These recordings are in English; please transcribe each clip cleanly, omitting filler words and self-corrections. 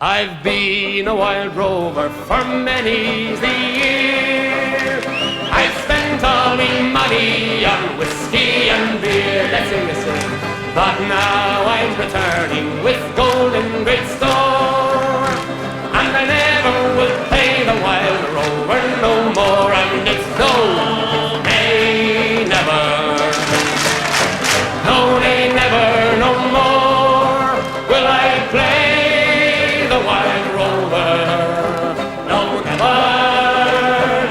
I've been a wild rover for many the year. I've spent all me money on whiskey and beer. Let's sing this song. But now I'm returning with gold in great store, and I never will pay the wild rover no more. And it's no, nay, never. No, nay, never, no more will I play the wild rover. No, never,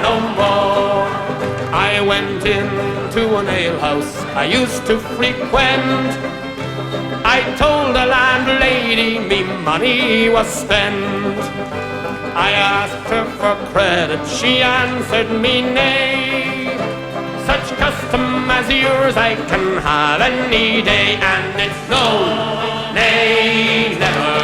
no more. I went into an alehouse I used to frequent. I told the landlady me money was spent. I asked her for credit, she answered me nay. Such custom as yours I can have any day, and it's no, nay, never.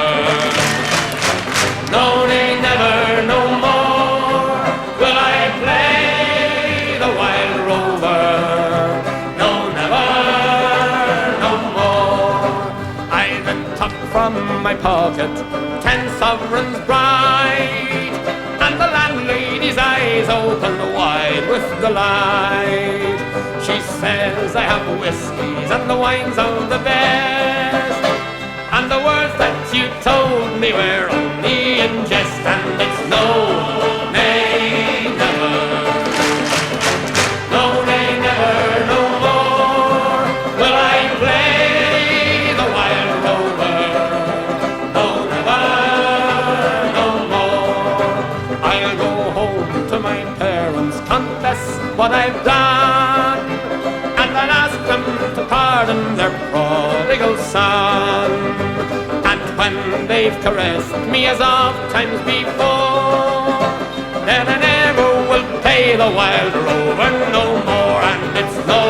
No, nay, never, no more will I play the wild rover. No, never, no more. I then took from my pocket 10 sovereigns bright, and the landlady's eyes opened wide with delight. She says I have whiskies and the wines of the best, and the words that you told me were only in jest, and it's no, nay, never. No, nay, never, no more will I play the wild rover. No, never, no more. I'll go home to my parents, confess what I've done, and I'll ask them to pardon their prodigal son. And when they've caressed me as oft times before, then I never will pay the wild rover no more. And it's no,